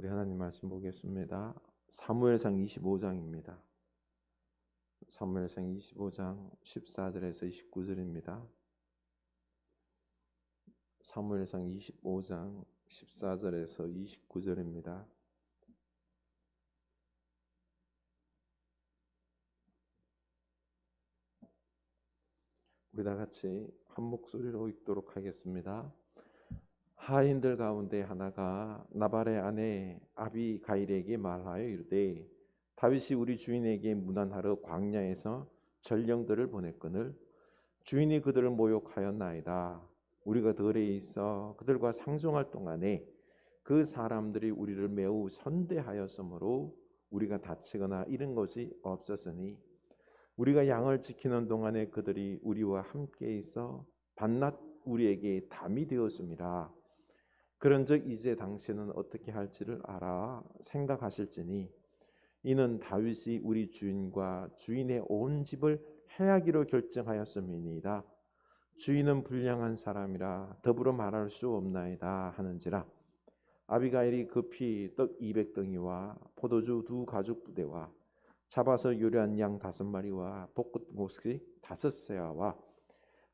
우리 하나님 말씀 보겠습니다. 사무엘상 25장입니다. 사무엘상 25장 14절에서 29절입니다. 사무엘상 25장 14절에서 29절입니다. 우리 다 같이 한 목소리로 읽도록 하겠습니다. 하인들 가운데 하나가 나발의 아내 아비가일에게 말하여 이르되 다윗이 우리 주인에게 문안하러 광야에서 전령들을 보냈거늘 주인이 그들을 모욕하였나이다. 우리가 들에 있어 그들과 상종할 동안에 그 사람들이 우리를 매우 선대하였으므로 우리가 다치거나 잃은 것이 없었으니 우리가 양을 지키는 동안에 그들이 우리와 함께 있어 밤낮 우리에게 담이 되었습니다. 그런즉 이제 당신은 어떻게 할지를 알아 생각하실지니 이는 다윗이 우리 주인과 주인의 온 집을 해하기로 결정하였음이니이다. 주인은 불량한 사람이라 더불어 말할 수 없나이다 하는지라. 아비가일이 급히 떡 200덩이와 포도주 2가죽 부대와 잡아서 요리한 양 5마리와 볶음곡식 5세아와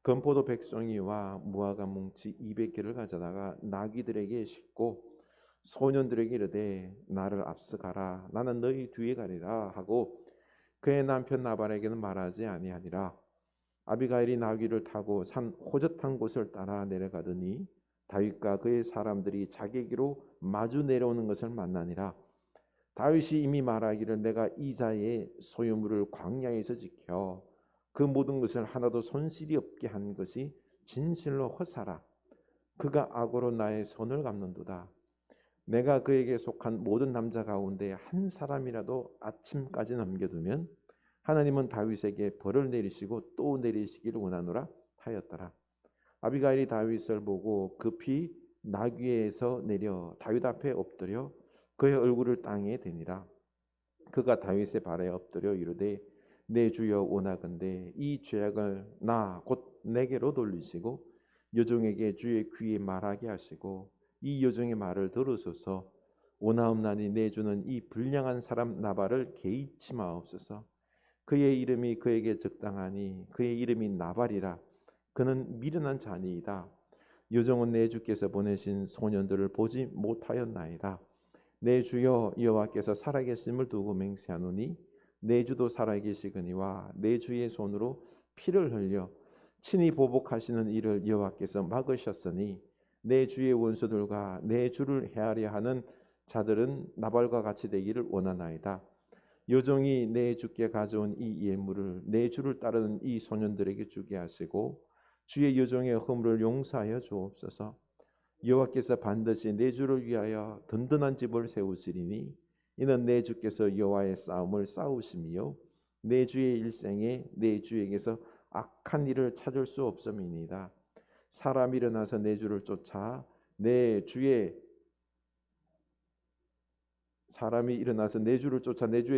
건포도 100송이와 무화과 뭉치 200개를 가져다가 나귀들에게 싣고 소년들에게 이르되 나를 앞서가라 나는 너희 뒤에 가리라 하고 그의 남편 나발에게는 말하지 아니하니라. 아비가일이 나귀를 타고 산 호젓한 곳을 따라 내려가더니 다윗과 그의 사람들이 자기에게로 마주 내려오는 것을 만나니라. 다윗이 이미 말하기를 내가 이자의 소유물을 광야에서 지켜 그 모든 것을 하나도 손실이 없게 한 것이 진실로 허사라. 그가 악으로 나의 손을 갚는도다. 내가 그에게 속한 모든 남자 가운데 한 사람이라도 아침까지 남겨두면 하나님은 다윗에게 벌을 내리시고 또 내리시기를 원하노라 하였더라. 아비가일이 다윗을 보고 급히 나귀에서 내려 다윗 앞에 엎드려 그의 얼굴을 땅에 대니라. 그가 다윗의 발에 엎드려 이르되 내 주여 원하건대 이 죄악을 나 곧 내게로 돌리시고 여종에게 주의 귀에 말하게 하시고 이 여종의 말을 들으소서. 원하옵나니 내 주는 이 불량한 사람 나발을 개의치 마옵소서. 그의 이름이 그에게 적당하니 그의 이름이 나발이라. 그는 미련한 자니이다. 여종은 내 주께서 보내신 소년들을 보지 못하였나이다. 내 주여 여호와께서 살아계심을 두고 맹세하노니 내 주도 살아계시거니와 내 주의 손으로 피를 흘려 친히 보복하시는 일을 여호와께서 막으셨으니 내 주의 원수들과 내 주를 헤아려 하는 자들은 나발과 같이 되기를 원하나이다. 여종이 내 주께 가져온 이 예물을 내 주를 따르는 이 소년들에게 주게 하시고 주의 여종의 허물을 용서하여 주옵소서. 여호와께서 반드시 내 주를 위하여 든든한 집을 세우시리니 이는 내 주께서 여호와의 싸움을 싸우심이요 내 주의 일생에 내 주에게서 악한 일을 찾을 수 없음이니이다. 사람이 일어나서 내 주를 쫓아 내 주의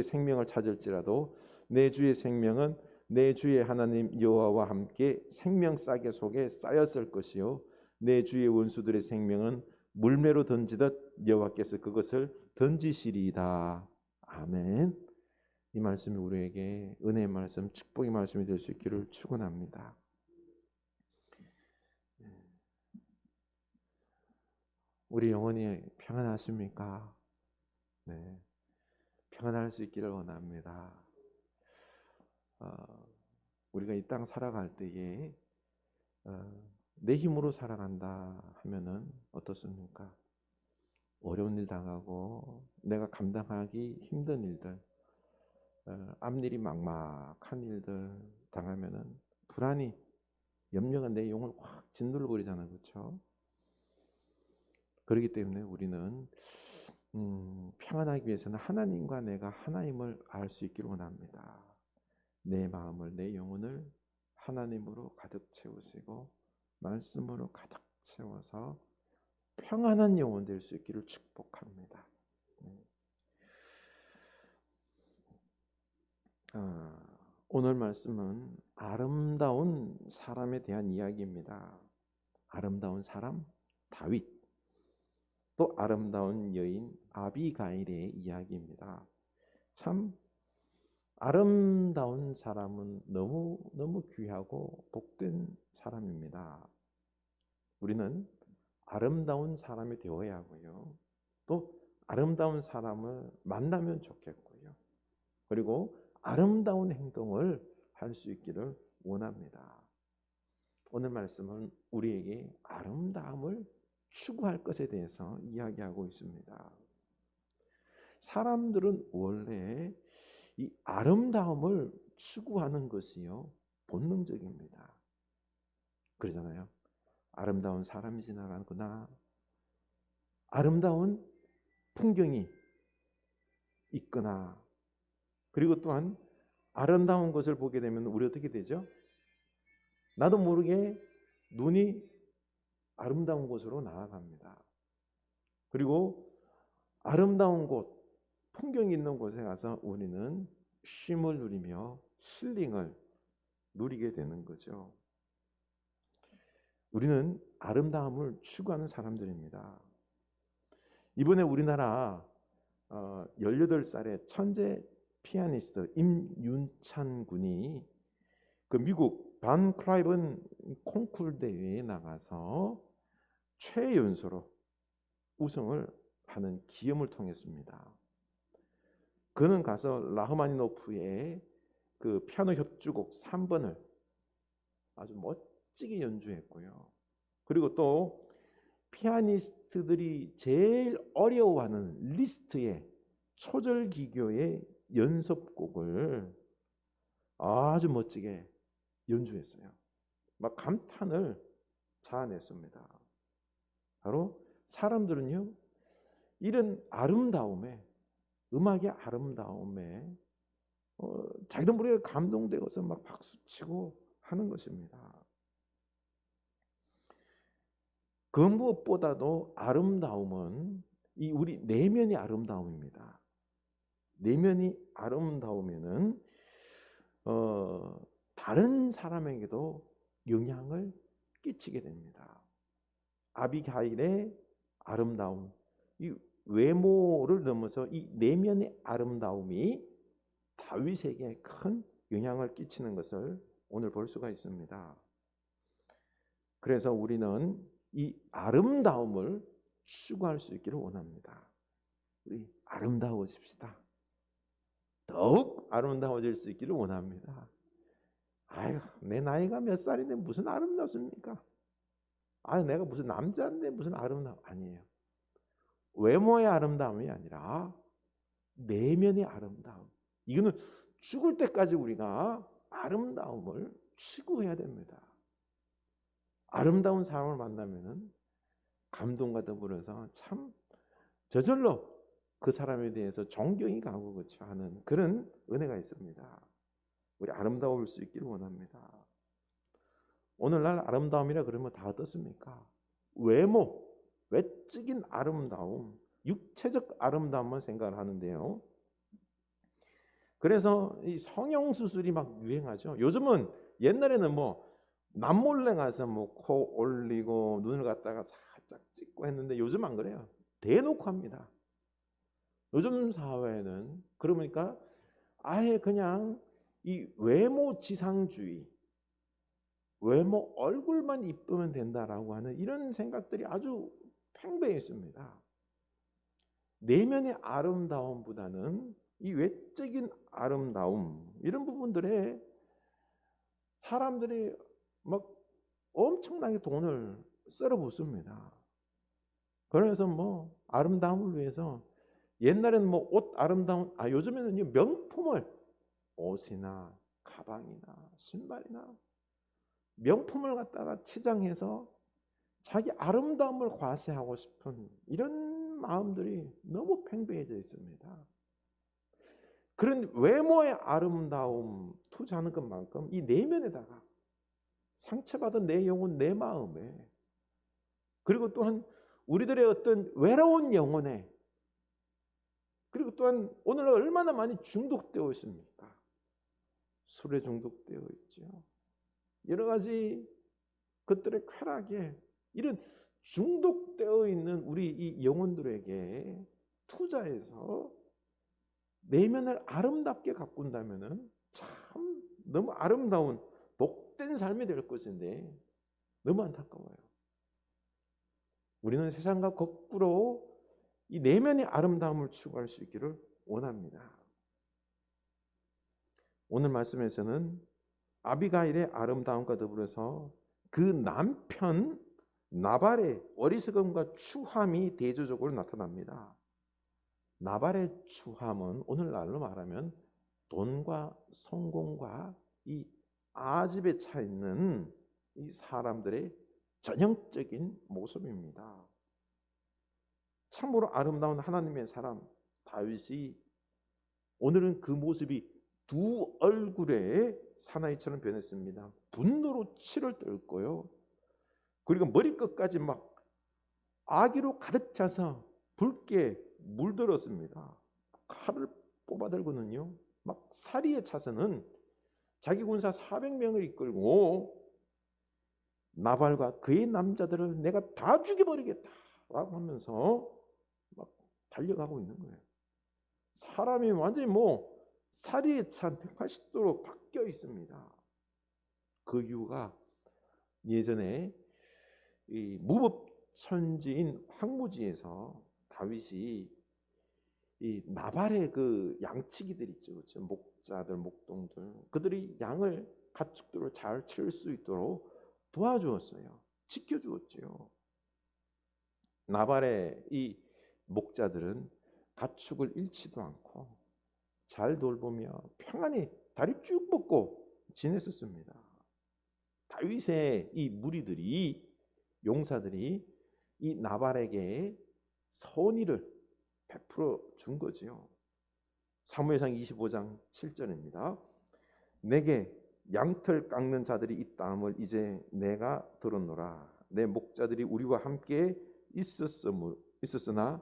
생명을 찾을지라도 내 주의 생명은 내 주의 하나님 여호와와 함께 생명 싸개 속에 쌓였을 것이요 내 주의 원수들의 생명은 물매로 던지듯 여호와께서 그것을 던지시리이다. 아멘. 이 말씀이 우리에게 은혜의 말씀, 축복의 말씀이 될 수 있기를 축원합니다. 우리 영혼이 평안하십니까? 네, 평안할 수 있기를 원합니다. 우리가 이 땅 살아갈 때에 내 힘으로 살아간다 하면은 어떻습니까? 어려운 일 당하고 내가 감당하기 힘든 일들, 앞일이 막막한 일들 당하면은 불안이, 염려가 내 영혼을 확 짓누르거리잖아요, 그렇죠? 그렇기 때문에 우리는 평안하기 위해서는 하나님과 내가 하나님을 알 수 있기를 원합니다. 내 마음을, 내 영혼을 하나님으로 가득 채우시고 말씀으로 가득 채워서 평안한 영혼 될 수 있기를 축복합니다. 오늘 말씀은 아름다운 사람에 대한 이야기입니다. 아름다운 사람, 다윗. 또 아름다운 여인 아비가일의 이야기입니다. 참 아름다운 사람은 너무 귀하고 복된 사람입니다. 우리는 아름다운 사람이 되어야 하고요. 또 아름다운 사람을 만나면 좋겠고요. 그리고 아름다운 행동을 할 수 있기를 원합니다. 오늘 말씀은 우리에게 아름다움을 추구할 것에 대해서 이야기하고 있습니다. 사람들은 원래 이 아름다움을 추구하는 것이요 본능적입니다. 그러잖아요. 아름다운 사람이 지나가거나 아름다운 풍경이 있거나 그리고 또한 아름다운 것을 보게 되면 우리 어떻게 되죠? 나도 모르게 눈이 아름다운 곳으로 나아갑니다. 그리고 아름다운 곳, 풍경이 있는 곳에 가서 우리는 쉼을 누리며 힐링을 누리게 되는 거죠. 우리는 아름다움을 추구하는 사람들입니다. 이번에 우리나라 18살의 천재 피아니스트 임윤찬 군이 그 미국 반 클라이번 콩쿨 대회에 나가서 최연소로 우승을 하는 기염을 통했습니다. 그는 가서 라흐마니노프의 그 피아노 협주곡 3번을 아주 멋지게 연주했고요. 그리고 또 피아니스트들이 제일 어려워하는 리스트의 초절기교의 연습곡을 아주 멋지게 연주했어요. 막 감탄을 자아냈습니다. 바로 사람들은요, 이런 아름다움에, 음악의 아름다움에 자기도 모르게 감동되어서 막 박수치고 하는 것입니다. 그 무엇보다도 아름다움은 이 우리 내면이 아름다움입니다. 내면이 아름다우면은 다른 사람에게도 영향을 끼치게 됩니다. 아비가일의 아름다움, 이 외모를 넘어서 이 내면의 아름다움이 다윗에게 큰 영향을 끼치는 것을 오늘 볼 수가 있습니다. 그래서 우리는 이 아름다움을 추구할 수 있기를 원합니다. 우리 아름다워집시다. 더욱 아름다워질 수 있기를 원합니다. 아유, 내 나이가 몇 살인데 무슨 아름답습니까? 아유, 내가 무슨 남자인데 무슨 아름다움. 아니에요. 외모의 아름다움이 아니라 내면의 아름다움. 이거는 죽을 때까지 우리가 아름다움을 추구해야 됩니다. 아름다운 사람을 만나면은 감동과 더불어서 참 저절로 그 사람에 대해서 존경이 가고 그렇죠 하는 그런 은혜가 있습니다. 우리 아름다울 수 있기를 원합니다. 오늘날 아름다움이라 그러면 다 어떻습니까? 외모, 외적인 아름다움, 육체적 아름다움만 생각을 하는데요. 그래서 이 성형수술이 막 유행하죠. 요즘은 옛날에는 뭐 남몰래 가서 뭐 코 올리고 눈을 갖다가 살짝 찍고 했는데 요즘 안 그래요. 대놓고 합니다. 요즘 사회는 그러니까 아예 그냥 이 외모 지상주의, 외모 얼굴만 이쁘면 된다라고 하는 이런 생각들이 아주 팽배해 있습니다. 내면의 아름다움보다는 이 외적인 아름다움 이런 부분들에 사람들이 막 엄청나게 돈을 썰어 붓습니다. 그래서 뭐 아름다움을 위해서 옛날에는 뭐 옷 아름다운 요즘에는 명품을 옷이나 가방이나 신발이나 명품을 갖다가 치장해서 자기 아름다움을 과시하고 싶은 이런 마음들이 너무 팽배해져 있습니다. 그런 외모의 아름다움 투자하는 것만큼 이 내면에다가 상처받은 내 영혼, 내 마음에 그리고 또한 우리들의 어떤 외로운 영혼에 그리고 또한 오늘 얼마나 많이 중독되어 있습니까? 술에 중독되어 있죠. 여러 가지 것들의 쾌락에 이런 중독되어 있는 우리 이 영혼들에게 투자해서 내면을 아름답게 가꾼다면은 참 너무 아름다운 복된 삶이 될 것인데 너무 안타까워요. 우리는 세상과 거꾸로 이 내면의 아름다움을 추구할 수 있기를 원합니다. 오늘 말씀에서는 아비가일의 아름다움과 더불어서 그 남편 나발의 어리석음과 추함이 대조적으로 나타납니다. 나발의 추함은 오늘날로 말하면 돈과 성공과 이 아집에 차 있는 이 사람들의 전형적인 모습입니다. 참으로 아름다운 하나님의 사람 다윗이 오늘은 그 모습이 두 얼굴의 사나이처럼 변했습니다. 분노로 치를 떨고요. 그리고 머리끝까지 막 악의로 가득 차서 붉게 물들었습니다. 칼을 뽑아들고는요. 막 사리에 차서는 자기 군사 400명을 이끌고 나발과 그의 남자들을 내가 다 죽여버리겠다라고 하면서 막 달려가고 있는 거예요. 사람이 완전히 사리에 찬 180도로 바뀌어 있습니다. 그 이유가 예전에 이 무법천지인 황무지에서 다윗이 이 나발의 그 양치기들 있죠. 목자들, 목동들. 그들이 양을 가축들을 잘 치울 수 있도록 도와주었어요. 지켜주었죠. 나발의 이 목자들은 가축을 잃지도 않고 잘 돌보며 평안히 다리 쭉 뻗고 지냈었습니다. 다윗의 이 무리들이 용사들이 이 나발에게 선의를 베풀어 준 거지요. 사무엘상 25장 7절입니다. 내게 양털 깎는 자들이 있다함을 이제 내가 들었노라. 내 목자들이 우리와 함께 있었으나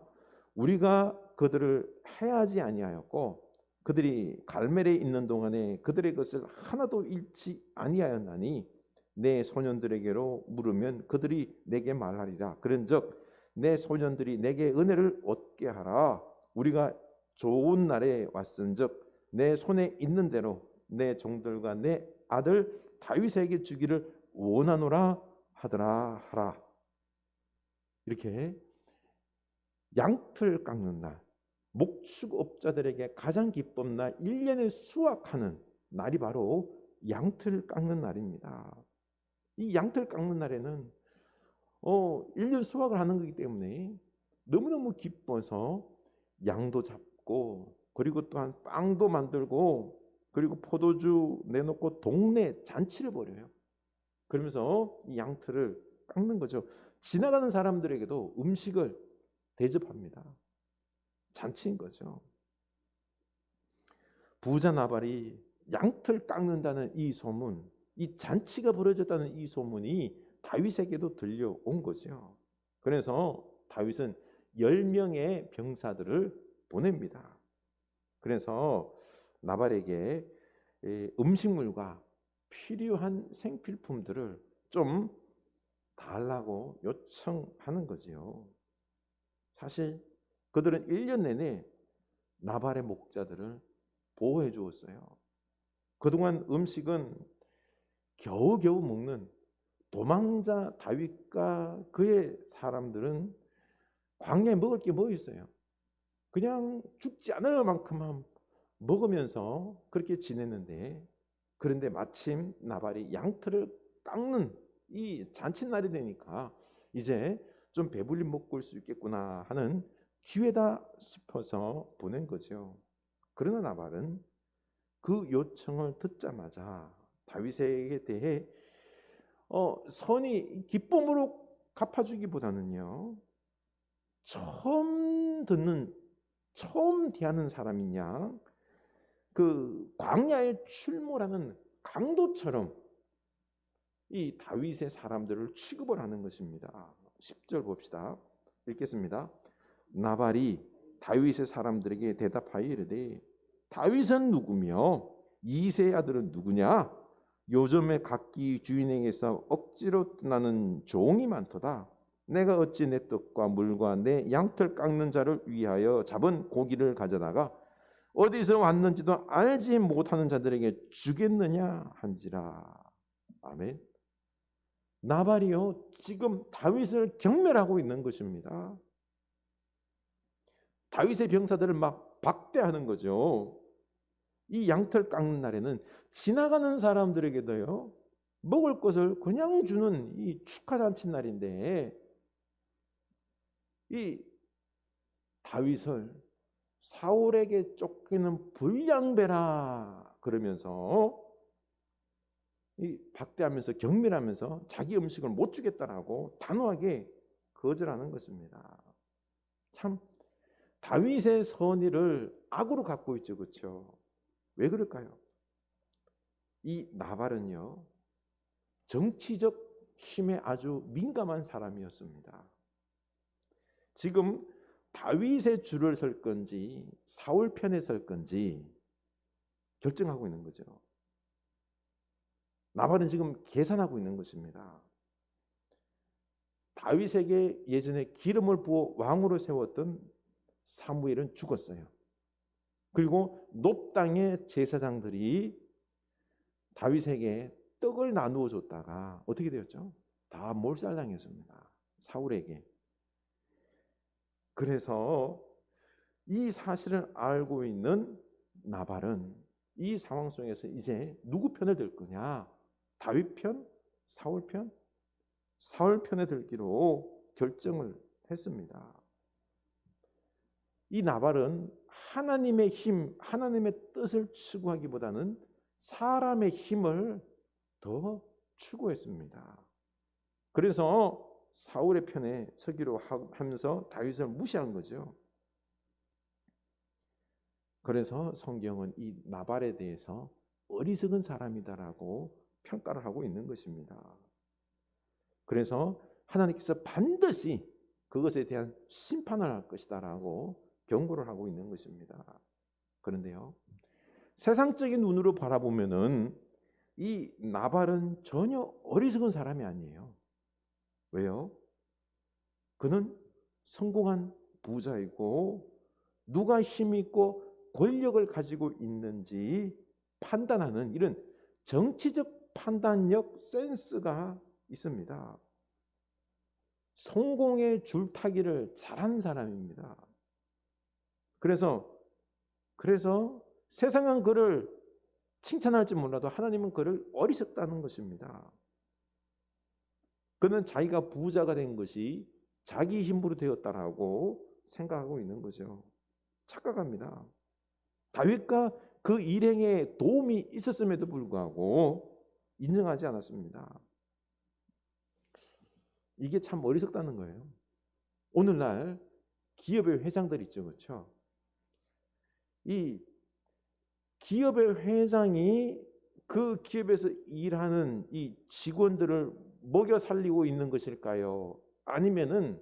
우리가 그들을 해하지 아니하였고 그들이 갈멜에 있는 동안에 그들의 것을 하나도 잃지 아니하였나니 내 소년들에게로 물으면 그들이 내게 말하리라. 그런즉 내 소년들이 내게 은혜를 얻게 하라. 우리가 좋은 날에 왔은즉 내 손에 있는 대로 내 종들과 내 아들 다윗에게 주기를 원하노라 하라. 이렇게 양털 깎는 날, 목축업자들에게 가장 기쁜 날, 1년을 수확하는 날이 바로 양털 깎는 날입니다. 이 양털 깎는 날에는 1년 수확을 하는 거기 때문에 너무너무 기뻐서 양도 잡고 그리고 또한 빵도 만들고 그리고 포도주 내놓고 동네 잔치를 벌여요. 그러면서 이 양털을 깎는 거죠. 지나가는 사람들에게도 음식을 대접합니다. 잔치인 거죠. 부자 나발이 양털 깎는다는 이 소문, 이 잔치가 벌어졌다는 이 소문이 다윗에게도 들려온 거죠. 그래서 다윗은 10명의 병사들을 보냅니다. 그래서 나발에게 음식물과 필요한 생필품들을 좀 달라고 요청하는 거지요. 사실 그들은 1년 내내 나발의 목자들을 보호해 주었어요. 그동안 음식은 겨우겨우 먹는 도망자 다윗과 그의 사람들은 광야에 먹을 게 뭐 있어요? 그냥 죽지 않을 만큼만 먹으면서 그렇게 지냈는데, 그런데 마침 나발이 양털을 깎는 이 잔칫날이 되니까 이제 좀 배불리 먹을 수 있겠구나 하는 기회다 싶어서 보낸 거죠. 그러나 나발은 그 요청을 듣자마자 다윗에게 대해 선이 기쁨으로 갚아주기보다는요, 처음 대하는 사람이냐, 그 광야에 출몰하는 강도처럼 이 다윗의 사람들을 취급을 하는 것입니다. 10절 봅시다. 읽겠습니다. 나발이 다윗의 사람들에게 대답하여 이르되 다윗은 누구며 이새의 아들은 누구냐? 요즘에 각기 주인에게서 억지로 떠나는 종이 많도다. 내가 어찌 내 떡과 물과 내 양털 깎는 자를 위하여 잡은 고기를 가져다가 어디서 왔는지도 알지 못하는 자들에게 주겠느냐 한지라. 아멘. 나발이요 지금 다윗을 경멸하고 있는 것입니다. 다윗의 병사들을 막 박대하는 거죠. 이 양털 깎는 날에는 지나가는 사람들에게도요 먹을 것을 그냥 주는 이 축하잔치 날인데, 이 다윗을 사울에게 쫓기는 불량배라 그러면서 이 박대하면서 경멸하면서 자기 음식을 못 주겠다라고 단호하게 거절하는 것입니다. 참 다윗의 선의를 악으로 갖고 있죠, 그렇죠? 왜 그럴까요? 이 나발은요 정치적 힘에 아주 민감한 사람이었습니다. 지금 다윗의 줄을 설 건지 사울 편에 설 건지 결정하고 있는 거죠. 나발은 지금 계산하고 있는 것입니다. 다윗에게 예전에 기름을 부어 왕으로 세웠던 사무엘은 죽었어요. 그리고 높 땅의 제사장들이 다윗에게 떡을 나누어 줬다가 어떻게 되었죠? 다 몰살당했습니다. 사울에게. 그래서 이 사실을 알고 있는 나발은 이 상황 속에서 이제 누구 편을 들 거냐? 다윗 편? 사울 편? 사울 편에 들기로 결정을 했습니다. 이 나발은 하나님의 힘, 하나님의 뜻을 추구하기보다는 사람의 힘을 더 추구했습니다. 그래서 사울의 편에 서기로 하면서 다윗을 무시한 거죠. 그래서 성경은 이 나발에 대해서 어리석은 사람이다라고 평가를 하고 있는 것입니다. 그래서 하나님께서 반드시 그것에 대한 심판을 할 것이다라고 경고를 하고 있는 것입니다. 그런데요, 세상적인 눈으로 바라보면은 이 나발은 전혀 어리석은 사람이 아니에요. 왜요? 그는 성공한 부자이고 누가 힘 있고 권력을 가지고 있는지 판단하는 이런 정치적 판단력, 센스가 있습니다. 성공의 줄타기를 잘하는 사람입니다. 그래서 세상은 그를 칭찬할지 몰라도 하나님은 그를 어리석다는 것입니다. 그는 자기가 부자가 된 것이 자기 힘으로 되었다라고 생각하고 있는 거죠. 착각합니다. 다윗과 그 일행에 도움이 있었음에도 불구하고 인정하지 않았습니다. 이게 참 어리석다는 거예요. 오늘날 기업의 회장들 있죠, 그렇죠? 이 기업의 회장이 그 기업에서 일하는 이 직원들을 먹여 살리고 있는 것일까요? 아니면은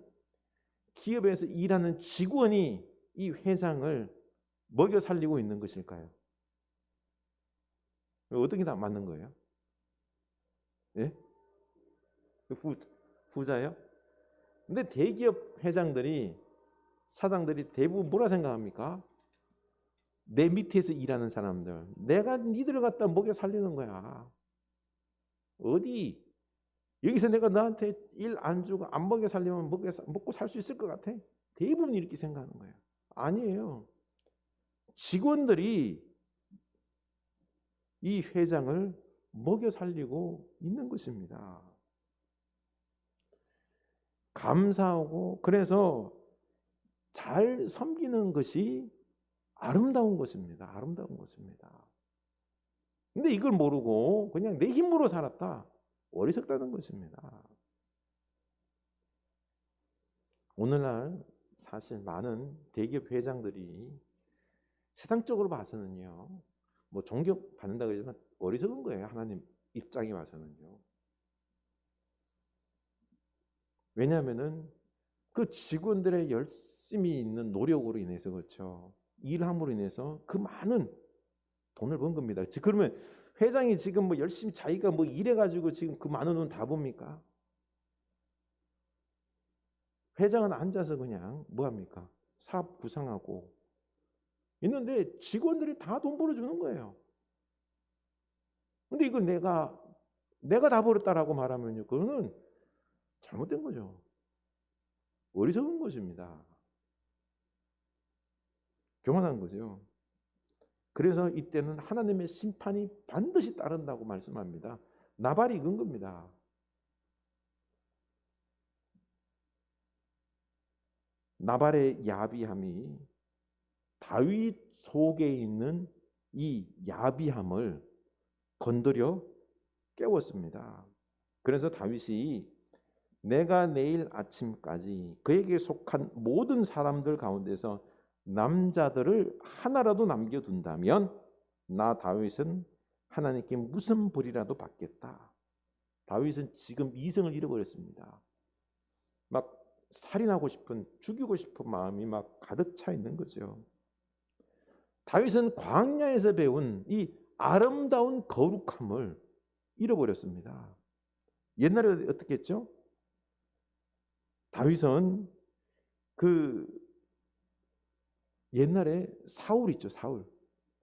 기업에서 일하는 직원이 이 회장을 먹여 살리고 있는 것일까요? 어떻게 다 맞는 거예요? 예? 부자예요? 근데 대기업 회장들이, 사장들이 대부분 뭐라 생각합니까? 내 밑에서 일하는 사람들, 내가 니들을 갖다 먹여 살리는 거야. 어디 여기서 내가 너한테 일 안 주고 안 먹여 살리면 먹고 살 수 있을 것 같아? 대부분 이렇게 생각하는 거예요. 아니에요. 직원들이 이 회장을 먹여 살리고 있는 것입니다. 감사하고 그래서 잘 섬기는 것이 아름다운 것입니다. 아름다운 것입니다. 근데 이걸 모르고 그냥 내 힘으로 살았다. 어리석다는 것입니다. 오늘날 사실 많은 대기업 회장들이 세상적으로 봐서는요, 뭐 존경받는다고 하지만 어리석은 거예요. 하나님 입장에 와서는요. 왜냐하면은 그 직원들의 열심히 있는 노력으로 인해서, 그렇죠, 일함으로 인해서 그 많은 돈을 번 겁니다. 그러면 회장이 지금 뭐 열심히 자기가 뭐 일해가지고 지금 그 많은 돈 다 봅니까? 회장은 앉아서 그냥 뭐합니까? 사업 구상하고 있는데 직원들이 다 돈 벌어주는 거예요. 근데 이거 내가 다 벌었다라고 말하면요, 그거는 잘못된 거죠. 어리석은 것입니다. 교만한 거죠. 그래서 이때는 하나님의 심판이 반드시 따른다고 말씀합니다. 나발이 익은 겁니다. 나발의 야비함이 다윗 속에 있는 이 야비함을 건드려 깨웠습니다. 그래서 다윗이 내가 내일 아침까지 그에게 속한 모든 사람들 가운데서 남자들을 하나라도 남겨둔다면 나 다윗은 하나님께 무슨 벌이라도 받겠다. 다윗은 지금 이성을 잃어버렸습니다. 막 살인하고 싶은, 죽이고 싶은 마음이 막 가득 차 있는 거죠. 다윗은 광야에서 배운 이 아름다운 거룩함을 잃어버렸습니다. 옛날에 어떻게 했죠? 다윗은 옛날에 사울 있죠, 사울.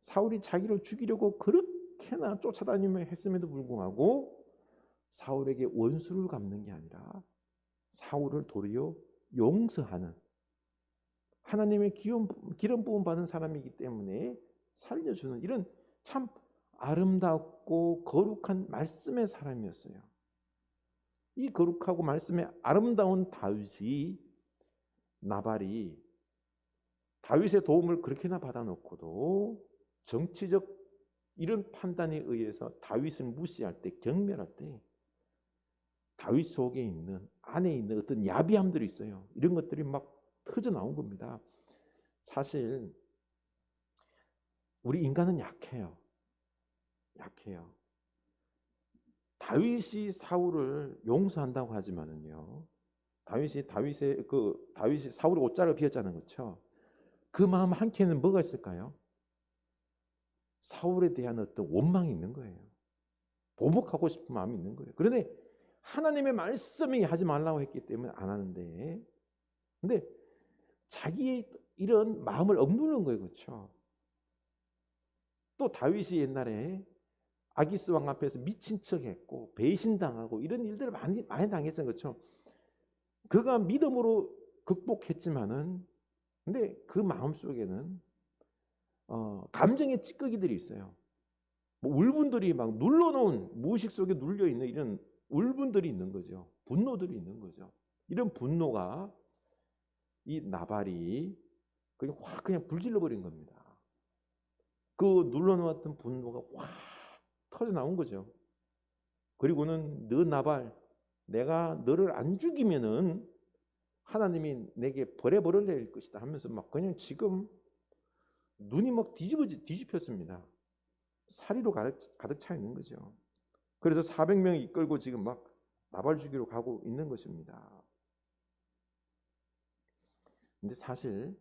사울이 자기를 죽이려고 그렇게나 쫓아다니며 했음에도 불구하고 사울에게 원수를 갚는 게 아니라 사울을 도리어 용서하는, 하나님의 기름 부음 받은 사람이기 때문에 살려주는, 이런 참 아름답고 거룩한 말씀의 사람이었어요. 이 거룩하고 말씀의 아름다운 다윗이, 나발이 다윗의 도움을 그렇게나 받아놓고도 정치적 이런 판단에 의해서 다윗을 무시할 때, 경멸할 때 다윗 속에 있는, 안에 있는 어떤 야비함들이 있어요. 이런 것들이 막 터져 나온 겁니다. 사실 우리 인간은 약해요. 다윗이 사울을 용서한다고 하지만은요, 다윗이 사울의 옷자를 비었잖아요, 그렇죠? 그 마음 한켠에는 뭐가 있을까요? 사울에 대한 어떤 원망이 있는 거예요. 보복하고 싶은 마음이 있는 거예요. 그런데 하나님의 말씀이 하지 말라고 했기 때문에 안 하는데, 근데 자기의 이런 마음을 억누르는 거예요, 그렇죠? 또 다윗이 옛날에 아기스 왕 앞에서 미친 척했고 배신당하고 이런 일들을 많이 당했어요, 그렇죠? 그가 믿음으로 극복했지만은, 근데 그 마음 속에는 감정의 찌꺼기들이 있어요. 뭐 울분들이 막 눌러놓은, 무의식 속에 눌려 있는 이런 울분들이 있는 거죠. 분노들이 있는 거죠. 이런 분노가 이 나발이 그냥 확 그냥 불질러 버린 겁니다. 그 눌러놓았던 분노가 확 터져 나온 거죠. 그리고는 너 나발, 내가 너를 안 죽이면은 하나님이 내게 벌에 벌을 내릴 것이다 하면서 막 그냥 지금 눈이 막 뒤집혔습니다. 사리로 가득 차 있는 거죠. 그래서 400명이 이끌고 지금 막 나발 죽이러 가고 있는 것입니다. 근데 사실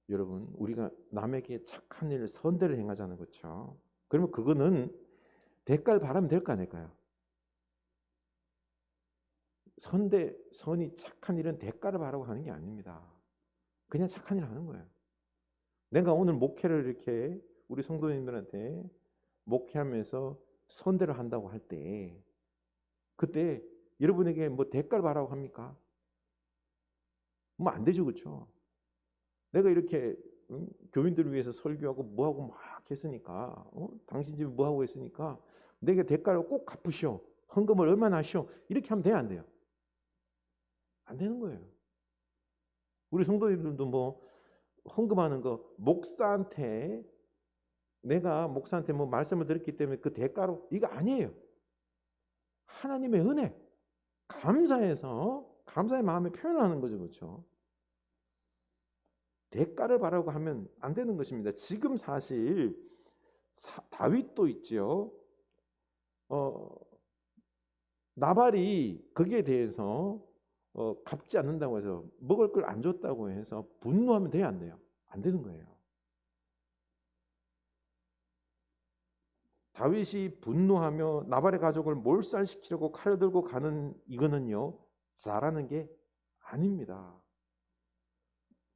여러분, 우리가 남에게 착한 일을, 선대를 행하자는 거죠. 그러면 그거는 대가를 바라면 될까 아닐까요? 선이 착한 일은 대가를 바라고 하는 게 아닙니다. 그냥 착한 일을 하는 거예요. 내가 오늘 목회를 이렇게 우리 성도님들한테 목회하면서 선대를 한다고 할 때, 그때 여러분에게 뭐 대가를 바라고 합니까? 뭐 안 되죠, 그렇죠? 내가 이렇게 교인들을 위해서 설교하고 뭐하고 막 했으니까, 당신 집에 뭐하고 했으니까 내게 대가를 꼭 갚으시오, 헌금을 얼마나 하시오, 이렇게 하면 돼요, 안 돼요? 안 되는 거예요. 우리 성도님들도 뭐 헌금하는 거, 내가 목사한테 뭐 말씀을 드렸기 때문에 그 대가로, 이거 아니에요. 하나님의 은혜, 감사해서 감사의 마음에 표현하는 거죠, 그렇죠? 대가를 바라고 하면 안 되는 것입니다. 지금 사실 다윗도 있죠. 나발이 거기에 대해서 갚지 않는다고 해서, 먹을 걸 안 줬다고 해서 분노하면 돼요, 안 돼요? 안 되는 거예요. 다윗이 분노하며 나발의 가족을 몰살시키려고 칼을 들고 가는 이거는요, 잘하는 게 아닙니다.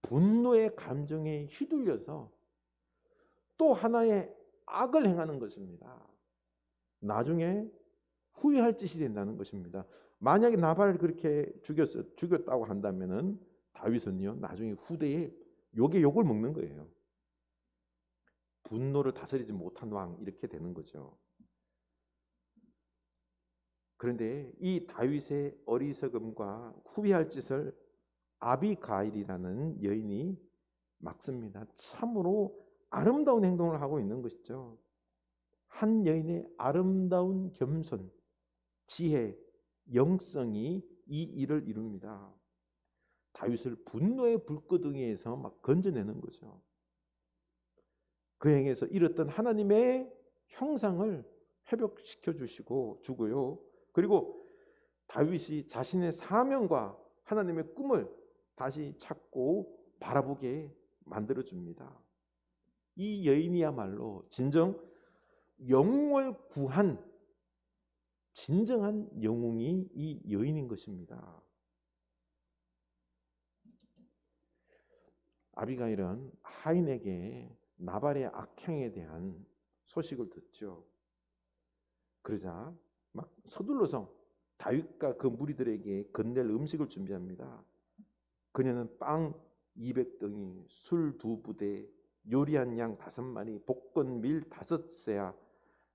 분노의 감정에 휘둘려서 또 하나의 악을 행하는 것입니다. 나중에 후회할 짓이 된다는 것입니다. 만약에 나발을 그렇게 죽였다고 한다면은 다윗은요, 나중에 후대에 욕을 먹는 거예요. 분노를 다스리지 못한 왕, 이렇게 되는 거죠. 그런데 이 다윗의 어리석음과 후회할 짓을 아비가일이라는 여인이 막습니다. 참으로 아름다운 행동을 하고 있는 것이죠. 한 여인의 아름다운 겸손, 지혜, 영성이 이 일을 이룹니다. 다윗을 분노의 불구덩이에서 막 건져내는 거죠. 그 행에서 잃었던 하나님의 형상을 회복시켜 주고요. 그리고 다윗이 자신의 사명과 하나님의 꿈을 다시 찾고 바라보게 만들어 줍니다. 이 여인이야말로 진정 영웅을 구한 진정한 영웅이 이 여인인 것입니다. 아비가일은 하인에게 나발의 악행에 대한 소식을 듣죠. 그러자 막 서둘러서 다윗과 그 무리들에게 건넬 음식을 준비합니다. 그녀는 빵 200덩이, 술 2부대, 요리한 양 5마리, 볶은 밀 5세야,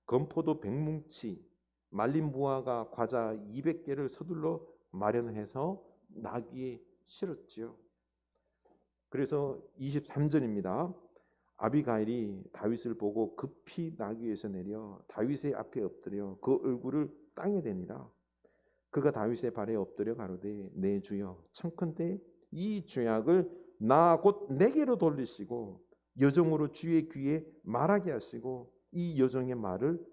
건포도 100뭉치, 말린 무화과 과자 200개를 서둘러 마련해서 나귀에 실었지요. 그래서 23절입니다. 아비가일이 다윗을 보고 급히 나귀에서 내려 다윗의 앞에 엎드려 그 얼굴을 땅에 대니라. 그가 다윗의 발에 엎드려 가로되 내 주여 청컨대 이 죄악을 나 곧 내게로 돌리시고 여종으로 주의 귀에 말하게 하시고 이 여종의 말을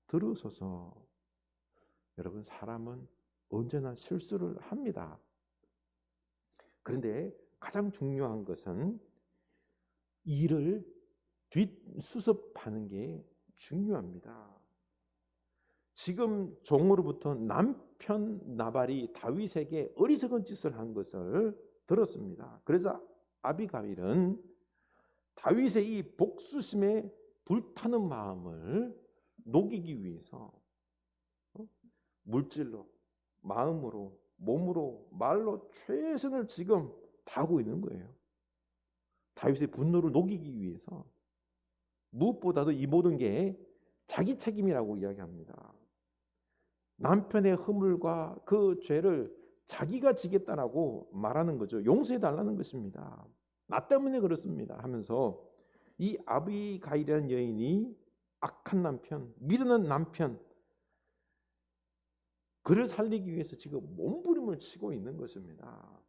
들으소서. 여러분, 사람은 언제나 실수를 합니다. 그런데 가장 중요한 것은 이를 뒷수습하는 게 중요합니다. 지금 종으로부터 남편 나발이 다윗에게 어리석은 짓을 한 것을 들었습니다. 그래서 아비가일은 다윗의 이 복수심에 불타는 마음을 녹이기 위해서 물질로, 마음으로, 몸으로, 말로 최선을 지금 다하고 있는 거예요. 다윗의 분노를 녹이기 위해서. 무엇보다도 이 모든 게 자기 책임이라고 이야기합니다. 남편의 허물과 그 죄를 자기가 지겠다라고 말하는 거죠. 용서해 달라는 것입니다. 나 때문에 그렇습니다 하면서 이 아비가일이라는 여인이 악한 남편, 미련한 남편, 그를 살리기 위해서 지금 몸부림을 치고 있는 것입니다.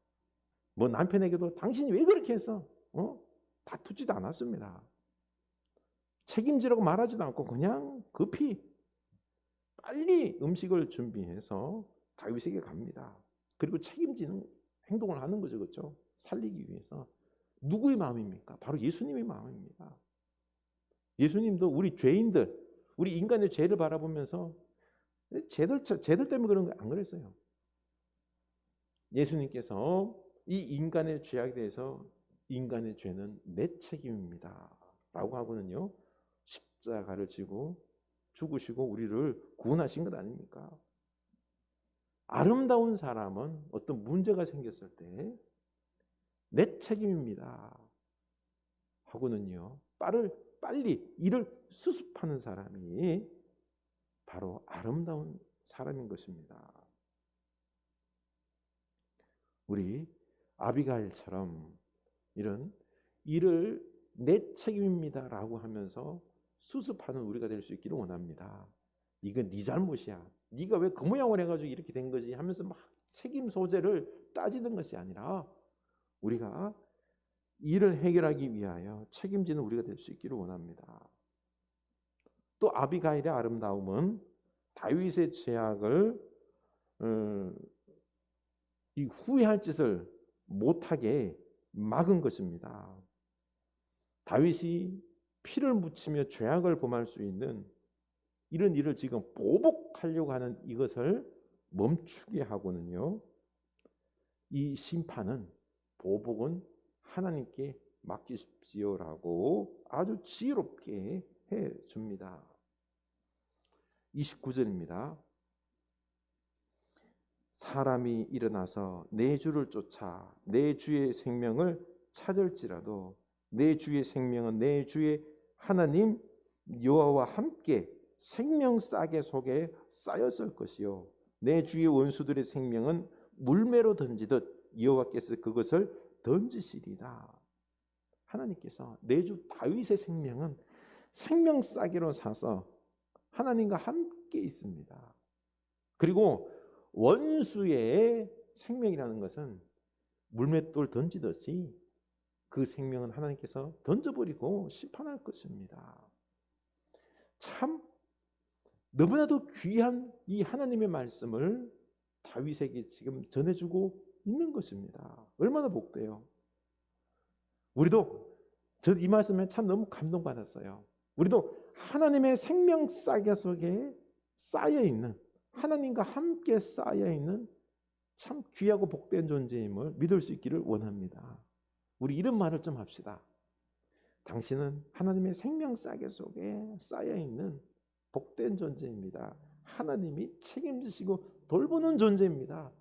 뭐 남편에게도 당신이 왜 그렇게 했어? 다투지도 않았습니다. 책임지라고 말하지도 않고 그냥 급히 빨리 음식을 준비해서 다윗에게 갑니다. 그리고 책임지는 행동을 하는 거죠. 그렇죠? 살리기 위해서. 누구의 마음입니까? 바로 예수님의 마음입니다. 예수님도 우리 죄인들, 우리 인간의 죄를 바라보면서 쟤들 때문에 그런 거 안 그랬어요. 예수님께서 이 인간의 죄악에 대해서 인간의 죄는 내 책임입니다 라고 하고는요, 십자가를 지고 죽으시고 우리를 구원하신 것 아닙니까? 아름다운 사람은 어떤 문제가 생겼을 때 내 책임입니다 하고는요, 빨리 이를 수습하는 사람이 바로 아름다운 사람인 것입니다. 우리 아비가일처럼 이런 일을 내 책임입니다 라고 하면서 수습하는 우리가 될 수 있기를 원합니다. 이건 네 잘못이야, 네가 왜 그 모양을 해가지고 이렇게 된 거지 하면서 막 책임 소재를 따지는 것이 아니라 우리가 일을 해결하기 위하여 책임지는 우리가 될 수 있기를 원합니다. 또 아비가일의 아름다움은 다윗의 죄악을 이 후회할 짓을 못하게 막은 것입니다. 다윗이 피를 묻히며 죄악을 범할 수 있는 이런 일을 지금 보복하려고 하는 이것을 멈추게 하고는요, 이 심판은, 보복은 하나님께 맡기십시오라고 아주 지혜롭게 해줍니다. 29절입니다. 사람이 일어나서 내 주를 쫓아 내 주의 생명을 찾을지라도 내 주의 생명은 내 주의 하나님 여호와와 함께 생명 싸개 속에 쌓였을 것이요 내 주의 원수들의 생명은 물매로 던지듯 여호와께서 그것을 던지시리라. 하나님께서 내 주 다윗의 생명은 생명 싸개로 사서 하나님과 함께 있습니다. 그리고 원수의 생명이라는 것은 물맷돌 던지듯이 그 생명은 하나님께서 던져버리고 심판할 것입니다. 참 너무나도 귀한 이 하나님의 말씀을 다윗에게 지금 전해주고 있는 것입니다. 얼마나 복돼요. 우리도 저 이 말씀에 참 너무 감동받았어요. 우리도 하나님의 생명 싸개 속에 쌓여있는, 하나님과 함께 쌓여있는 참 귀하고 복된 존재임을 믿을 수 있기를 원합니다. 우리 이런 말을 좀 합시다. 당신은 하나님의 생명 싸개 속에 쌓여있는 복된 존재입니다. 하나님이 책임지시고 돌보는 존재입니다.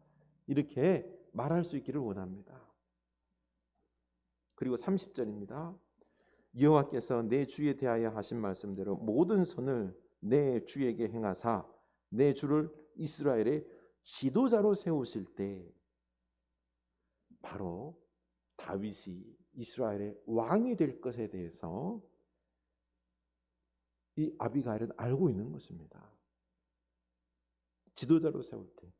이렇게 말할 수 있기를 원합니다. 그리고 30절입니다. 여호와께서 내 주에 대하여 하신 말씀대로 모든 선을 내 주에게 행하사 내 주를 이스라엘의 지도자로 세우실 때 바로 다윗이 이스라엘의 왕이 될 것에 대해서 이 아비가일은 알고 있는 것입니다. 지도자로 세울 때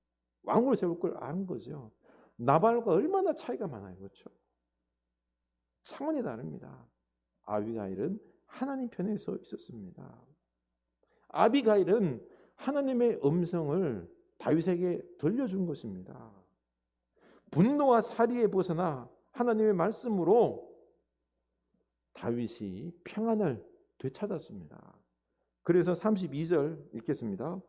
왕으로 세울 걸 아는 거죠. 나발과 얼마나 차이가 많아요. 그렇죠? 차원이 다릅니다. 아비가일은 하나님 편에 서 있었습니다. 아비가일은 하나님의 음성을 다윗에게 들려준 것입니다. 분노와 살이에 벗어나 하나님의 말씀으로 다윗이 평안을 되찾았습니다. 그래서 32절 읽겠습니다.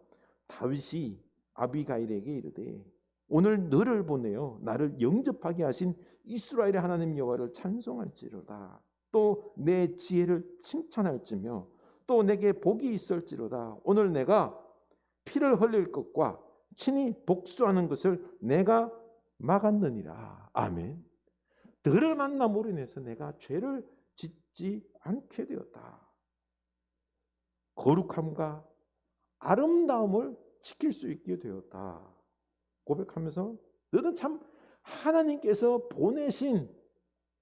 다윗이 아비가일에게 이르되 오늘 너를 보내어 나를 영접하게 하신 이스라엘의 하나님 여호와를 찬송할지로다. 또 내 지혜를 칭찬할지며 또 내게 복이 있을지로다. 오늘 내가 피를 흘릴 것과 친히 복수하는 것을 내가 막았느니라. 아멘. 너를 만남으로 인해서 내가 죄를 짓지 않게 되었다. 거룩함과 아름다움을 지킬 수 있게 되었다. 고백하면서 너는 참 하나님께서 보내신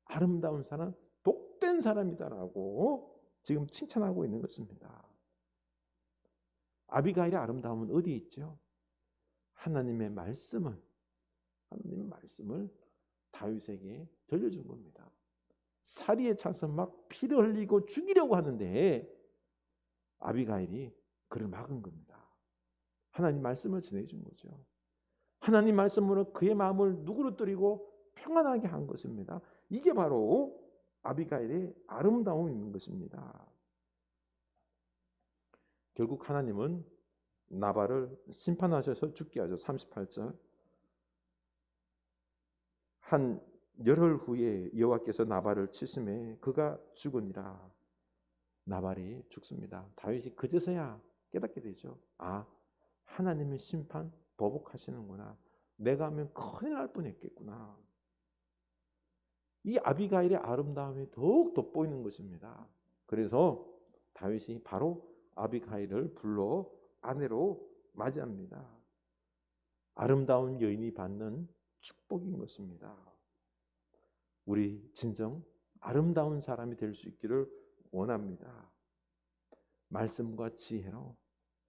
아름다운 사람, 복된 사람이다라고 지금 칭찬하고 있는 것입니다. 아비가일의 아름다움은 어디에 있죠? 하나님의 말씀을 다윗에게 들려준 겁니다. 살이에 차서 막 피를 흘리고 죽이려고 하는데 아비가일이 그를 막은 겁니다. 하나님 말씀을 전해준 거죠. 하나님 말씀으로 그의 마음을 누그러뜨리고 평안하게 한 것입니다. 이게 바로 아비가일의 아름다움이 있는 것입니다. 결국 하나님은 나발을 심판하셔서 죽게 하죠. 38절. 한 열흘 후에 여호와께서 나발을 치심에 그가 죽으니라. 나발이 죽습니다. 다윗이 그제서야 깨닫게 되죠. 아, 하나님의 심판 보복하시는구나. 내가 하면 큰일 날 뻔했겠구나. 이 아비가일의 아름다움이 더욱 돋보이는 것입니다. 그래서 다윗이 바로 아비가일을 불러 아내로 맞이합니다. 아름다운 여인이 받는 축복인 것입니다. 우리 진정 아름다운 사람이 될 수 있기를 원합니다. 말씀과 지혜로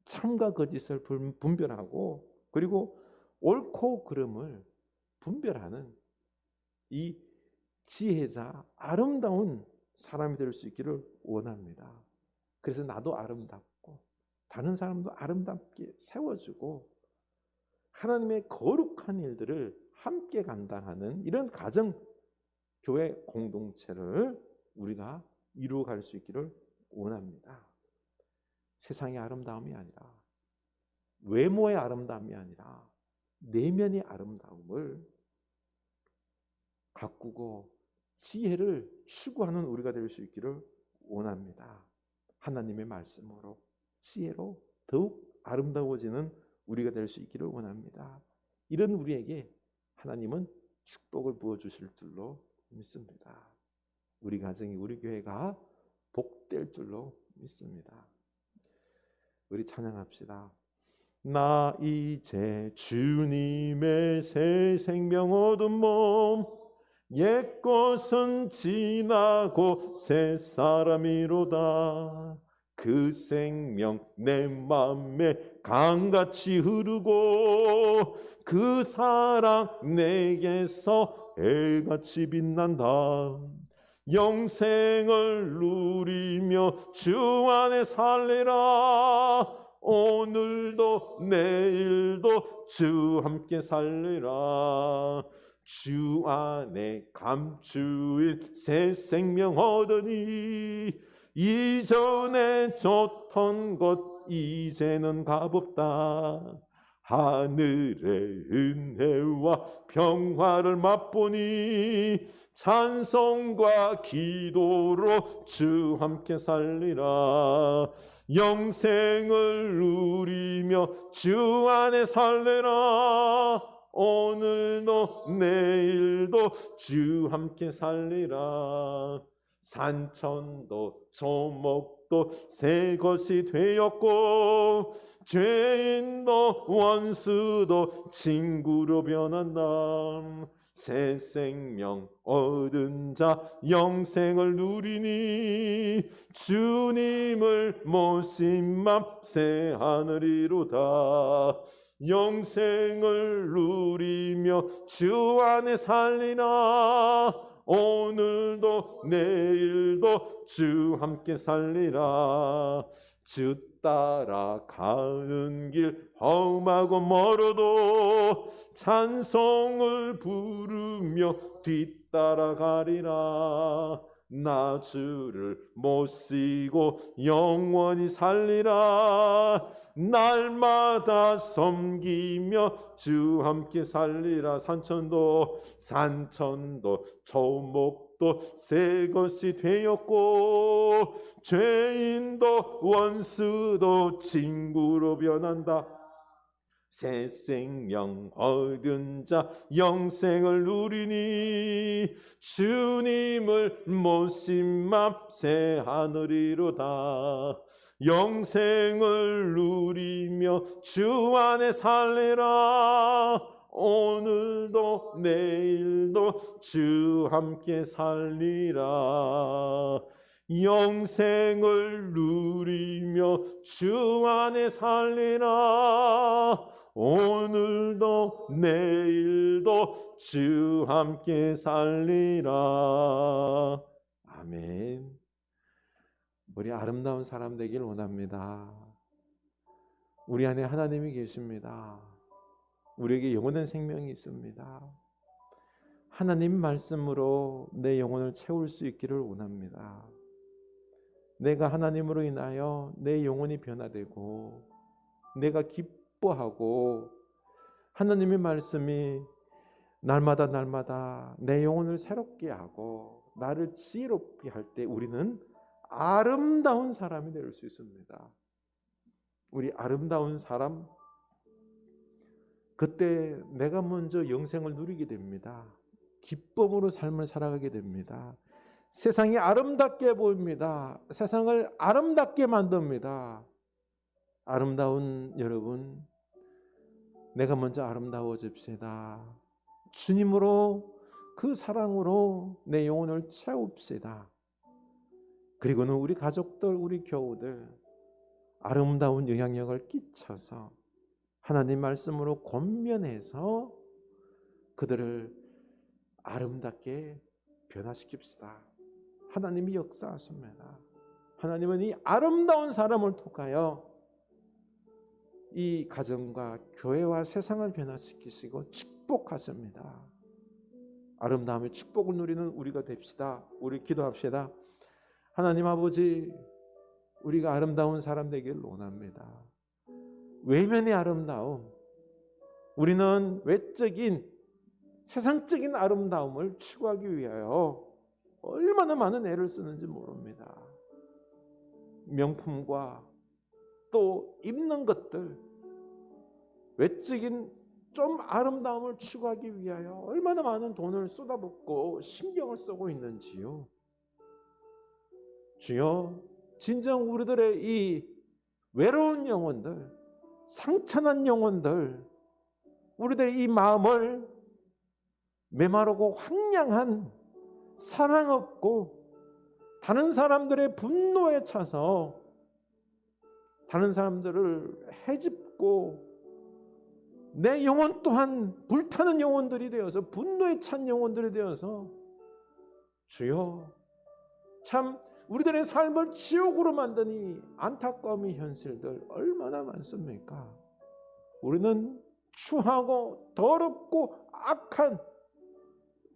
참과 거짓을 분별하고 그리고 옳고 그름을 분별하는 이 지혜자 아름다운 사람이 될 수 있기를 원합니다. 그래서 나도 아름답고 다른 사람도 아름답게 세워주고 하나님의 거룩한 일들을 함께 감당하는 이런 가정 교회 공동체를 우리가 이루어갈 수 있기를 원합니다. 세상의 아름다움이 아니라 외모의 아름다움이 아니라 내면의 아름다움을 가꾸고 지혜를 추구하는 우리가 될 수 있기를 원합니다. 하나님의 말씀으로 지혜로 더욱 아름다워지는 우리가 될 수 있기를 원합니다. 이런 우리에게 하나님은 축복을 부어주실 줄로 믿습니다. 우리 가정이, 우리 교회가 복될 줄로 믿습니다. 우리 찬양합시다. 나 이제 주님의 새 생명 얻은 몸, 옛 것은 지나고 새 사람이로다. 그 생명 내 맘에 강같이 흐르고 그 사랑 내게서 해같이 빛난다. 영생을 누리며 주 안에 살리라. 오늘도 내일도 주 함께 살리라. 주 안에 감추인 새 생명 얻으니 이전에 좋던 것 이제는 값없다. 하늘의 은혜와 평화를 맛보니 찬송과 기도로 주 함께 살리라. 영생을 누리며 주 안에 살리라. 오늘도 내일도 주 함께 살리라. 산천도 조목도 새 것이 되었고 죄인도 원수도 친구로 변한다. 새 생명 얻은 자 영생을 누리니 주님을 모신 맘 새 하늘이로다. 영생을 누리며 주 안에 살리나. 오늘도 내일도 주 함께 살리라. 주 따라가는 길 험하고 멀어도 찬송을 부르며 뒤따라가리라. 나 주를 모시고 영원히 살리라. 날마다 섬기며 주 함께 살리라. 산천도 조목도 새 것이 되었고 죄인도 원수도 친구로 변한다. 새 생명 얻은 자 영생을 누리니 주님을 모신 맘 새 하늘이로다. 영생을 누리며 주 안에 살리라. 오늘도 내일도 주 함께 살리라. 영생을 누리며 주 안에 살리라. 오늘도 내일도 주 함께 살리라. 아멘. 우리 아름다운 사람 되길 원합니다. 우리 안에 하나님이 계십니다. 우리에게 영원한 생명이 있습니다. 하나님 말씀으로 내 영혼을 채울 수 있기를 원합니다. 내가 하나님으로 인하여 내 영혼이 변화되고 내가 기뻐하고 하나님의 말씀이 날마다 내 영혼을 새롭게 하고 나를 지혜롭게 할 때 우리는 아름다운 사람이 될 수 있습니다. 우리 아름다운 사람, 그때 내가 먼저 영생을 누리게 됩니다. 기쁨으로 삶을 살아가게 됩니다. 세상이 아름답게 보입니다. 세상을 아름답게 만듭니다. 아름다운 여러분, 내가 먼저 아름다워집시다. 주님으로, 그 사랑으로 내 영혼을 채웁시다. 그리고는 우리 가족들, 우리 교우들 아름다운 영향력을 끼쳐서 하나님 말씀으로 권면해서 그들을 아름답게 변화시킵시다. 하나님이 역사하십니다. 하나님은 이 아름다운 사람을 통하여 이 가정과 교회와 세상을 변화시키시고 축복하십니다. 아름다움의 축복을 누리는 우리가 됩시다. 우리 기도합시다. 하나님 아버지, 우리가 아름다운 사람 되기를 원합니다. 외면의 아름다움, 우리는 외적인 세상적인 아름다움을 추구하기 위하여 얼마나 많은 애를 쓰는지 모릅니다. 명품과 또 입는 것들, 외적인 좀 아름다움을 추구하기 위하여 얼마나 많은 돈을 쏟아붓고 신경을 쓰고 있는지요. 주여, 진정 우리들의 이 외로운 영혼들, 상처난 영혼들, 우리들의 이 마음을 메마르고 황량한 사랑 없고 다른 사람들의 분노에 차서 다른 사람들을 헤집고 내 영혼 또한 불타는 영혼들이 되어서 분노에 찬 영혼들이 되어서 주여, 참 우리들의 삶을 지옥으로 만든 이 안타까움의 현실들 얼마나 많습니까? 우리는 추하고 더럽고 악한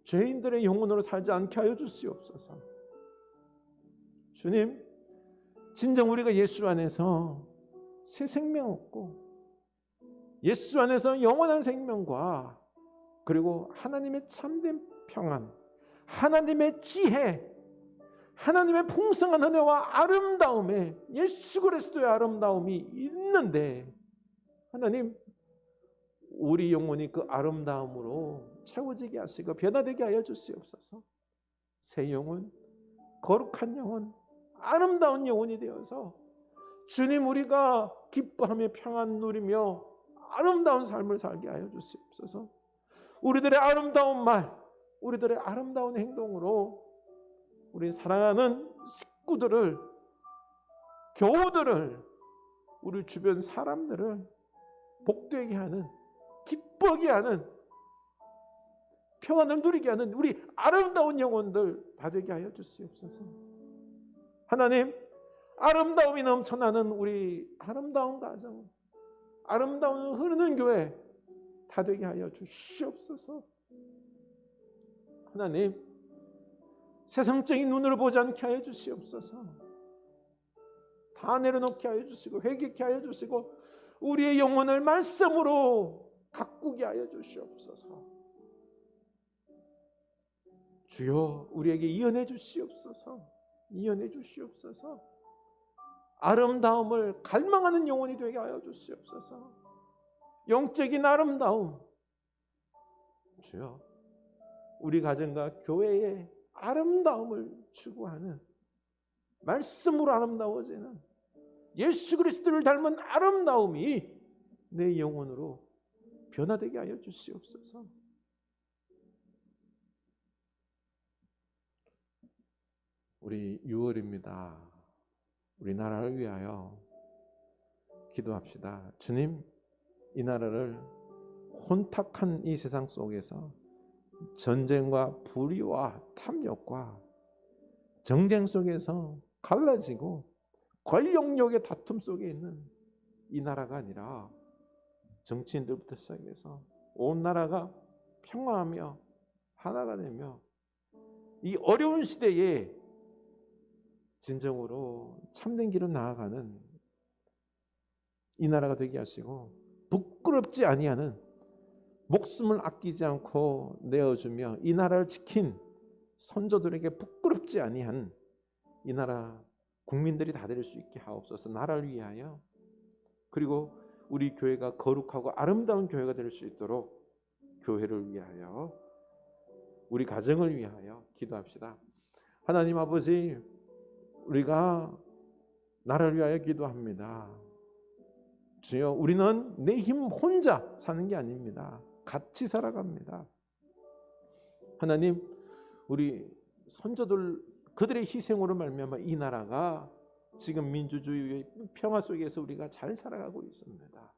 죄인들의 영혼으로 살지 않게 하여 주시옵소서. 주님, 진정 우리가 예수 안에서 새 생명 얻고 예수 안에서 영원한 생명과 그리고 하나님의 참된 평안, 하나님의 지혜, 하나님의 풍성한 은혜와 아름다움에 예수 그리스도의 아름다움이 있는데 하나님, 우리 영혼이 그 아름다움으로 채워지게 하시고 변화되게 하여 주시옵소서. 새 영혼, 거룩한 영혼, 아름다운 영혼이 되어서 주님, 우리가 기뻐하며 평안 누리며 아름다운 삶을 살게 하여 주시옵소서. 우리들의 아름다운 말, 우리들의 아름다운 행동으로 우리 사랑하는 식구들을, 교우들을, 우리 주변 사람들을 복되게 하는, 기쁘게 하는, 평안을 누리게 하는 우리 아름다운 영혼들 다 되게 하여 주시옵소서. 하나님, 아름다움이 넘쳐나는 우리 아름다운 가정, 아름다운 흐르는 교회 다 되게 하여 주시옵소서. 하나님, 세상적인 눈으로 보지 않게 하여 주시옵소서. 다 내려놓게 하여 주시고 회개케 하여 주시고 우리의 영혼을 말씀으로 가꾸게 하여 주시옵소서. 주여, 우리에게 이언해 주시옵소서. 이언해 주시옵소서. 아름다움을 갈망하는 영혼이 되게 하여 주시옵소서. 영적인 아름다움, 주여, 우리 가정과 교회의 아름다움을 추구하는, 말씀으로 아름다워지는 예수 그리스도를 닮은 아름다움이 내 영혼으로 변화되게 하여 주시옵소서. 우리 6월입니다. 우리 나라를 위하여 기도합시다. 주님, 이 나라를 혼탁한 이 세상 속에서 전쟁과 불의와 탐욕과 정쟁 속에서 갈라지고 권력욕의 다툼 속에 있는 이 나라가 아니라 정치인들부터 시작해서 온 나라가 평화하며 하나가 되며 이 어려운 시대에 진정으로 참된 길을 나아가는 이 나라가 되게 하시고 부끄럽지 아니하는, 목숨을 아끼지 않고 내어주며 이 나라를 지킨 선조들에게 부끄럽지 아니한 이 나라 국민들이 다 될 수 있게 하옵소서. 나라를 위하여, 그리고 우리 교회가 거룩하고 아름다운 교회가 될 수 있도록 교회를 위하여, 우리 가정을 위하여 기도합시다. 하나님 아버지, 우리가 나라를 위하여 기도합니다. 주여, 우리는 내 힘 혼자 사는 게 아닙니다. 같이 살아갑니다. 하나님, 우리 선조들 그들의 희생으로 말미암아 이 나라가 지금 민주주의의 평화 속에서 우리가 잘 살아가고 있습니다.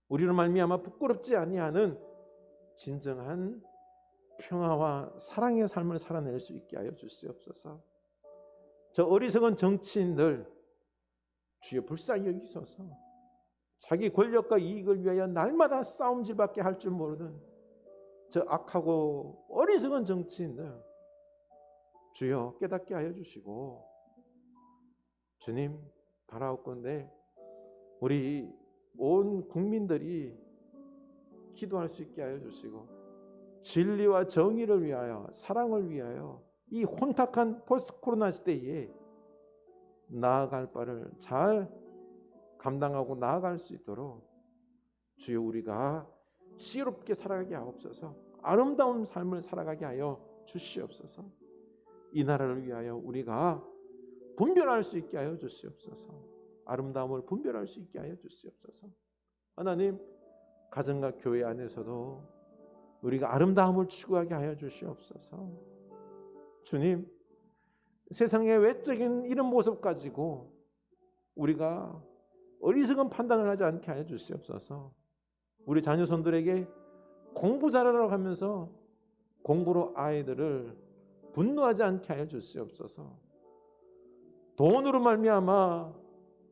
우리로 말미암아 부끄럽지 아니하는 진정한 평화와 사랑의 삶을 살아낼 수 있게 하여 주시옵소서. 저 어리석은 정치인들 주여 불쌍히 여기소서. 자기 권력과 이익을 위하여 날마다 싸움질밖에 할 줄 모르는 저 악하고 어리석은 정치인들 주여 깨닫게 하여 주시고, 주님 바라옵건대 우리 온 국민들이 기도할 수 있게 하여 주시고 진리와 정의를 위하여, 사랑을 위하여 이 혼탁한 포스트 코로나 시대에 나아갈 바를 잘 감당하고 나아갈 수 있도록 주여 우리가 지혜롭게 살아가게 하옵소서. 아름다운 삶을 살아가게 하여 주시옵소서. 이 나라를 위하여 우리가 분별할 수 있게 하여 주시옵소서. 아름다움을 분별할 수 있게 하여 주시옵소서. 하나님, 가정과 교회 안에서도 우리가 아름다움을 추구하게 하여 주시옵소서. 주님, 세상의 외적인 이런 모습 가지고 우리가 어리석은 판단을 하지 않게 하여 주시옵소서. 우리 자녀손들에게 공부 잘하라고 하면서 공부로 아이들을 분노하지 않게 하여 주시옵소서. 돈으로 말미암아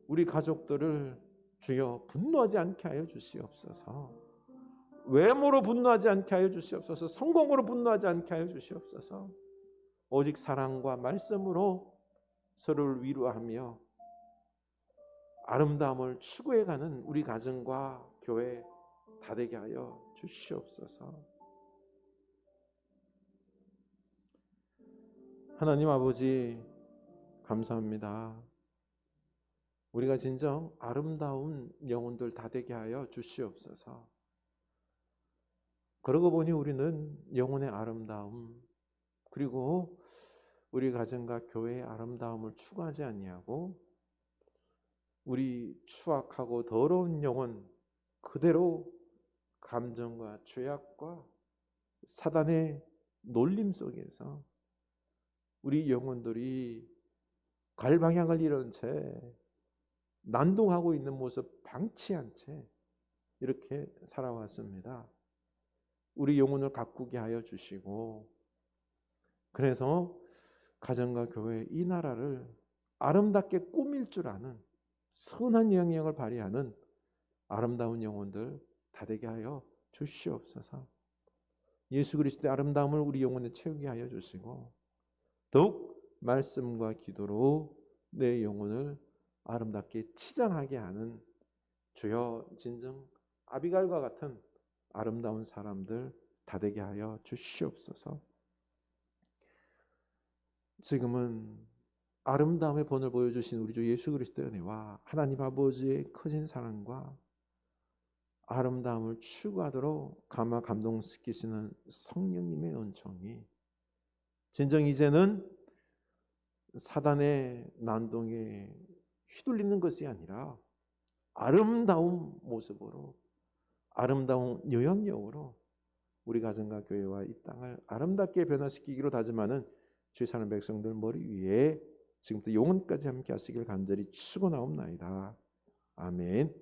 우리 가족들을 주여 분노하지 않게 하여 주시옵소서. 외모로 분노하지 않게 하여 주시옵소서. 성공으로 분노하지 않게 하여 주시옵소서. 오직 사랑과 말씀으로 서로를 위로하며 아름다움을 추구해가는 우리 가정과 교회 다 되게 하여 주시옵소서. 하나님 아버지, 감사합니다. 우리가 진정 아름다운 영혼들 다 되게 하여 주시옵소서. 그러고 보니 우리는 영혼의 아름다움, 그리고 우리 가정과 교회의 아름다움을 추구하지 아니하고 우리 추악하고 더러운 영혼 그대로 감정과 죄악과 사단의 놀림 속에서 우리 영혼들이 갈 방향을 잃은 채 난동하고 있는 모습 방치한 채 이렇게 살아왔습니다. 우리 영혼을 가꾸게 하여 주시고, 그래서 가정과 교회 이 나라를 아름답게 꾸밀 줄 아는 선한 영향을 발휘하는 아름다운 영혼들 다 되게 하여 주시옵소서. 예수 그리스도의 아름다움을 우리 영혼에 채우게 하여 주시고, 더욱 말씀과 기도로 내 영혼을 아름답게 치장하게 하는 주여 진정 아비갈과 같은 아름다운 사람들 다 되게 하여 주시옵소서. 지금은 아름다움의 본을 보여주신 우리 주 예수 그리스도의 은혜와 하나님 아버지의 크신 사랑과 아름다움을 추구하도록 감동시키시는 성령님의 은총이 진정 이제는 사단의 난동에 휘둘리는 것이 아니라 아름다운 모습으로, 아름다운 영향력으로 우리 가정과 교회와 이 땅을 아름답게 변화시키기로 다짐하는 주의 사는 백성들 머리 위에 지금부터 영원까지 함께 하시길 간절히 축원하옵나이다. 아멘.